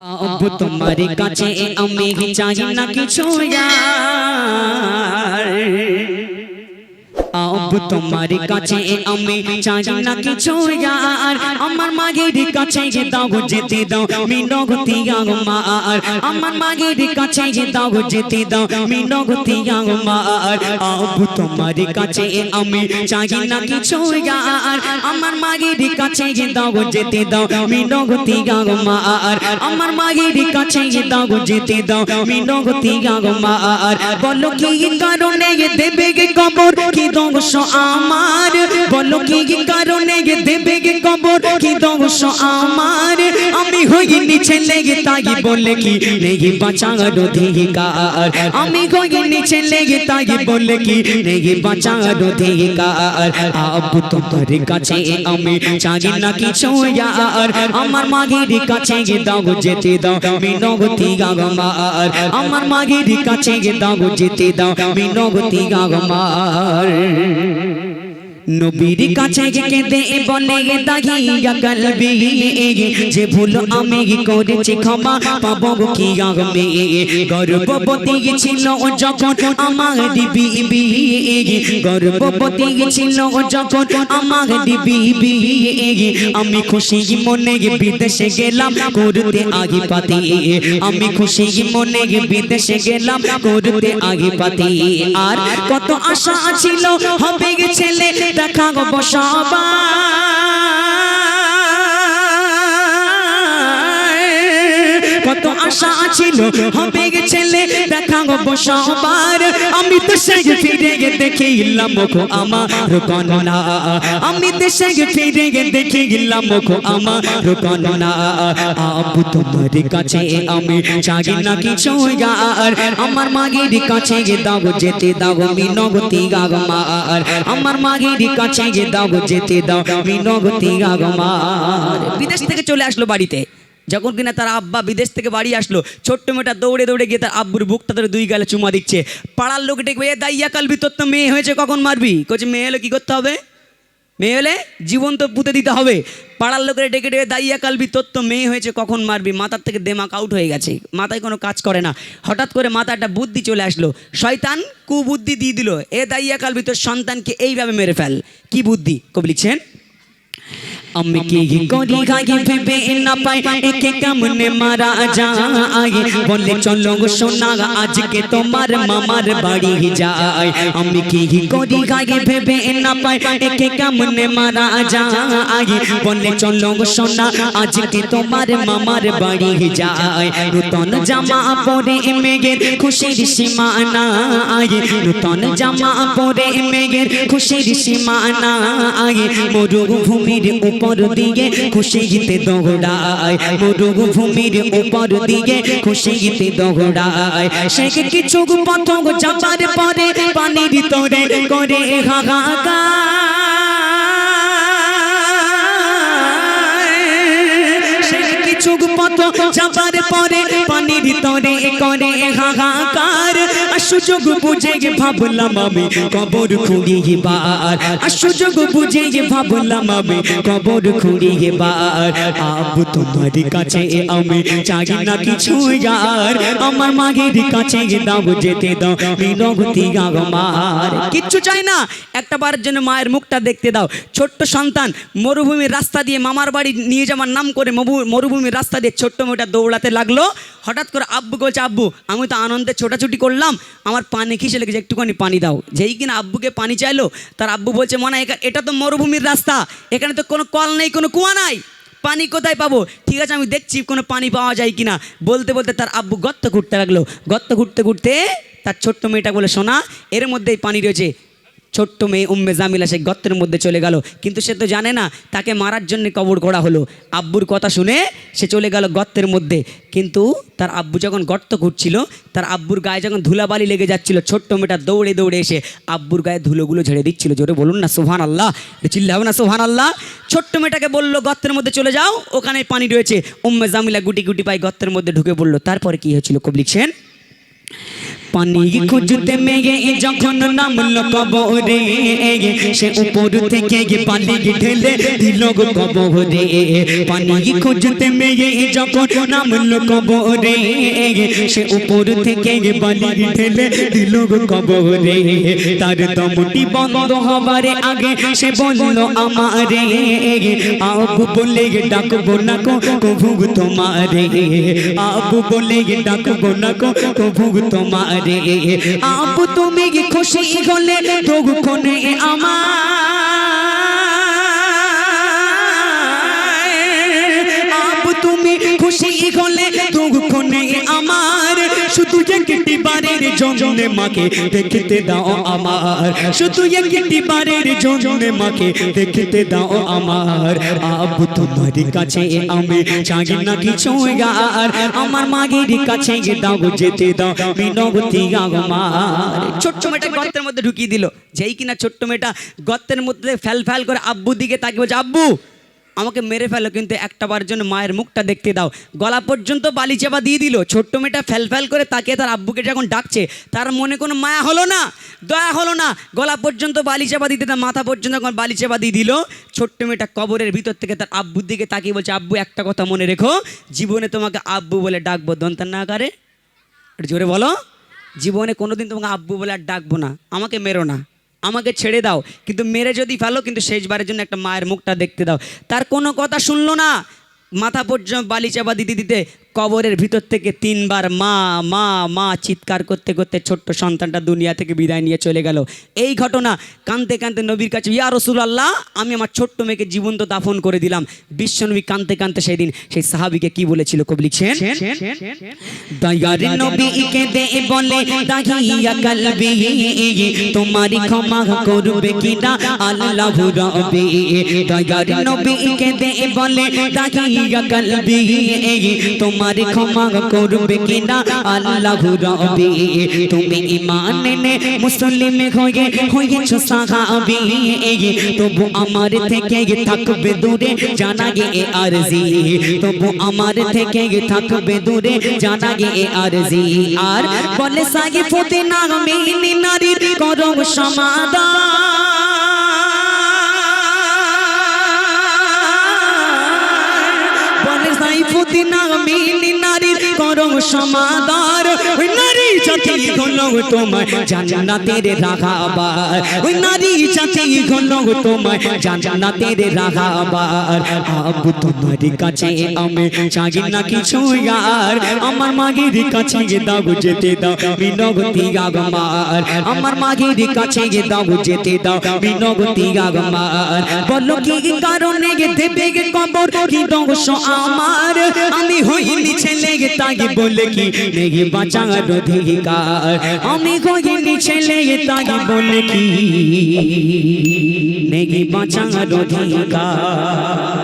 अब तुम्हारे काছে আমি চাই না কিছু यार अब तुम्हारे काছে আমি চাই না কিছু यार আমার মাগের কাছে দাও যেতে দাও মিনতি আমার আমার মাগের কাছে দাও যেতে দাও মিনতি আমার अब तुम्हारे কাছে আমি চাই না কিছু यार আমার মাগের কাছে দাও যেতে দাও মিনতি আমার আমার মাগের কাছে দাও যেতে দাও মিনতি আমার বলো কি কারণে দেবে গে কবর কি দোষ আমার বলো কি কারণে দেবে গে কবর কি দোষ আমার আমি হইনি ছেলে তাই বলে কি নেই বাঁচার অধিকার আমি হইনি ছেলে তাই বলে কি নেই বাঁচার অধিকার अब তোমার কাছে আমি চাই না কিছু यार আমার মাগের কাছে দাও যেতে দাও মিনতি আমার আমার মাগের কাছে দাও যেতে দাও মিনতি আমার নবীর কাছে কেঁদে বলে দাগিয়া কলবি যে ভুল আমি করেছি ক্ষমা পাবো কি আমি গর্ভবতী ছিল যখন আমার বিবি গর্ভবতী ছিল যখন আমার বিবি আমি খুশি মনে বিদেশে গেলাম করতে আগে পাতি আমি খুশি মনে বিদেশে গেলাম করতে আগে পাতি আর কত আশা ছিল হবে ছেলে দেখা গো বসাবা কত আশা ছিল হবে ছেলে দেখা গো বসাবার আমি তো সঙ্গে ফিরে দেখিলাম মুখো আমার কন্যা আমি তো সঙ্গে ফিরে দেখিলাম মুখো আমার কন্যা अब তোমার কাছে আমি চাই না কিছু यार আমার মাগের কাছে দাও যেতে দাও মিনতি আমার আমার মাগের কাছে দাও যেতে দাও মিনতি আমার বিদেশ থেকে চলে আসলো বাড়িতে যখন কিনা তার আব্বা বিদেশ থেকে বাড়ি আসলো ছোট্ট মেয়েটা দৌড়ে দৌড়ে গিয়ে তার আব্বুর বুকটা ধরে দুই গালে চুমা দিচ্ছে পাড়ার লোক দেখবে এ দাইয়া কালবি তোর তো মেয়ে হয়েছে কখন মারবি কচ্ছে মেয়ে হলে কী করতে হবে মেয়ে হলে জীবন তো পুঁতে দিতে হবে পাড়ার লোকের ডেকে ডেকে দাইয়া কালবি তোর তো মেয়ে হয়েছে কখন মারবি মাথার থেকে দেমাক আউট হয়ে গেছে মাথায় কোনো কাজ করে না হঠাৎ করে মাথায় একটা বুদ্ধি চলে আসলো শয়তান কুবুদ্ধি দিয়ে দিল এ দাইয়া কালবি তোর সন্তানকে এইভাবে মেরে ফেল কি বুদ্ধি কবি লিখছেন আমি কি করি গায়ে ভেবে না পাই একে কেমনে মারা যায় বলে চলো গো সোনা আজকে তোমার মামার বাড়ি যায় আমি কি করি গায়ে ভেবে না পাই একে কেমনে মারা যায় বলে চলো গো সোনা আজকে তোমার মামার বাড়ি যায় নতুন জামা পরে মেঘের খুশির সীমানা নতুন জামা পরে মেঘের খুশির সীমানা মরুভূমির উপর দিকে খুশি গীতে দৌড়ায় মরুভূমির উপর দিকে খুশি গীতে দৌড়ায় সে কিছু পথক যাবার পরে পানির ভিতরে করে হাহাকার সে কিছু পথক যাবার পরে পানির ভিতরে করে হাহাকার সুযোগ বুঝে ভাবলাম আমি কবর খুঁড়িয়ে বার সুযোগ বুঝে ভাবলাম আমি কবর খুঁড়িয়ে বার अब তোমার কাছে আমি চাই না কিছু यार আমার মাগের কাছে দাও যেতে দাও মিনতি আমার কিচ্ছু চাই না একটা বারের জন্য মায়ের মুখটা দেখতে দাও ছোট্ট সন্তান মরুভূমির রাস্তা দিয়ে মামার বাড়ি নিয়ে যাওয়ার নাম করে মরুভূমির রাস্তা দিয়ে ছোট্ট মেয়েটা দৌড়াতে লাগলো হঠাৎ করে আব্বু বলছে আব্বু আমি তো আনন্দে ছোটাছুটি করলাম আমার পানি খিসে লেগেছে একটুখানি পানি দাও যেই কিনা আব্বুকে পানি চাইলো তার আব্বু বলছে মনে এটা তো মরুভূমির রাস্তা এখানে তো কোনো কল নেই কোনো কুয়া নাই পানি কোথায় পাবো ঠিক আছে আমি দেখছি কোনো পানি পাওয়া যায় কিনা বলতে বলতে তার আব্বু গর্ত খুঁড়তে লাগলো গর্ত খুঁড়তে খুঁড়তে তার ছোট্ট মেয়েটা বলে শোনা এর মধ্যেই পানি রয়েছে ছোট্ট মেয়ে উম্মে জামিলা সে গর্তের মধ্যে চলে গেল কিন্তু সে তো জানে না তাকে মারার জন্য কবর করা হলো আব্বুর কথা শুনে সে চলে গেল গর্তের মধ্যে কিন্তু তার আব্বু যখন গর্ত খুঁড়ছিল তার আব্বুর গায়ে যখন ধুলাবালি লেগে যাচ্ছিল ছোট্ট মেয়েটা দৌড়ে দৌড়ে এসে আব্বুর গায়ে ধুলোগুলো ঝেড়ে দিচ্ছিল জোরে বলুন না সুবহানাল্লাহ চিল্লাও না সুবহানাল্লাহ ছোট্ট মেয়েটাকে বললো গর্তের মধ্যে চলে যাও ওখানে পানি রয়েছে উম্মে জামিলা গুটি গুটি পায়ে গর্তের মধ্যে ঢুকে পড়লো তারপরে কি হয়েছিল কবি লিখছেন পানি খুঁজতে মেয়ে যখন নামলো কবরে সে উপর থেকে বালি ঢেলে দিল কবরে পানি খুঁজতে মেয়ে যখন নামলো কবরে সে উপর থেকে বালি ঢেলে দিল কবরে তার দমটি বন্ধ হবার আগে সে বলল আমারে আবু বলে ডাকবো না কবু তোমারে আবু বলে ডাকবো না কবু তোমারে আবু তুমি খুশি হলে তখনে আবু তুমি খুশি হলে তখনে আমার শুধু একটি বারের জন্য মাকে দেখতে দাও আমার শুধু একটি বারের জন্য মাকে দেখতে দাও আমার আবু তোমার কাছে আমি চাই না কিছু আর আমার মাগের কাছে দাও যেতে দাও মিনতি আমার ছোট্ট মেয়েটা গর্তের মধ্যে ঢুকিয়ে দিল যেই কিনা ছোট্ট মেয়েটা গর্তের মধ্যে ফ্যাল ফ্যাল করে আব্বুর দিকে তাকিয়ে বলছে আব্বু আমাকে মেরে ফেলো কিন্তু একটা বার জন্য মায়ের মুখটা দেখতে দাও গলা পর্যন্ত বালি চাপা দিয়ে দিল ছোট্ট মেয়েটা ফ্যাল ফ্যাল করে তাকিয়ে তার আব্বুকে যখন ডাকছে তার মনে কোনো মায়া হলো না দয়া হলো না গলা পর্যন্ত বালি চাপা দিতে তার মাথা পর্যন্ত যখন বালি চাপা দিয়ে দিল ছোট্ট মেয়েটা কবরের ভিতর থেকে তার আব্বুর দিকে তাকিয়ে বলছে আব্বু একটা কথা মনে রেখো জীবনে তোমাকে আব্বু বলে ডাকবো দন্তার না আকারে জোরে বলো জীবনে কোনোদিন তোমাকে আব্বু বলে আর ডাকবো না আমাকে মেরো না আমাকে ছেড়ে দাও কিন্তু মেরে যদি ফেলো কিন্তু শেষবারের জন্য একটা মায়ের মুখটা দেখতে দাও তার কোনো কথা শুনলো না মাথা পর্যন্ত বালি চাপা দিতে দিতে কবরের ভিতর থেকে 3 বার মা মা মা চিৎকার করতে করতে ছোট্ট সন্তানটা দুনিয়া থেকে বিদায় নিয়ে চলে গেল এই ঘটনা কাঁদতে কাঁদতে নবীর কাছে ইয়া রাসূলুল্লাহ আমি আমার ছোট্ট মেয়েকে জীবন্ত দাফন করে দিলাম বিশ্বনবী কাঁদতে কাঁদতে সেই দিন সেই সাহাবীকে কি বলেছিল কবি লিখছেন দয়ার নবীকে দে বলে দাহিয়া কলবি তোমারি ক্ষমা করবে কিনা আল্লাহ রাব্বি দয়ার নবীকে দে বলে দাহিয়া কলবি তোমারি ক্ষমা করবে কিনা আল্লাহ রাব্বি তুমি ঈমান নে মুসলিম হয়েছো সাহাবী তবু আমার থেকে থাকবে দূরে জানা গে আরজি তবু আমার থেকে থাকবে দূরে জানা গে আরজি আর বলে সাগে ফতে না মেনে নারী করো সমাধান বলে সাই ফতে না মেনে নারী করো সমাধান ওই নারী জাতি হলো তোমার জান্নাতের রাখাবার ওই নারী জাতি হলো তোমার জান্নাতের রাখাবার আব্বু তোমার কাছে আমি চাই না কিছু আর আমার মাগের কাছে দাও যেতে দাও মিনতি আমার আমার মাগের কাছে দাও যেতে দাও মিনতি আমার বলো কি কারণে দেবে কবর কি দোষ আমার আমি হইনি ছেলে তাই বলে কি নেই বাঁচার অধিকার আমি হইনি ছেলে তাই বলে কি নেই বাঁচার অধিকার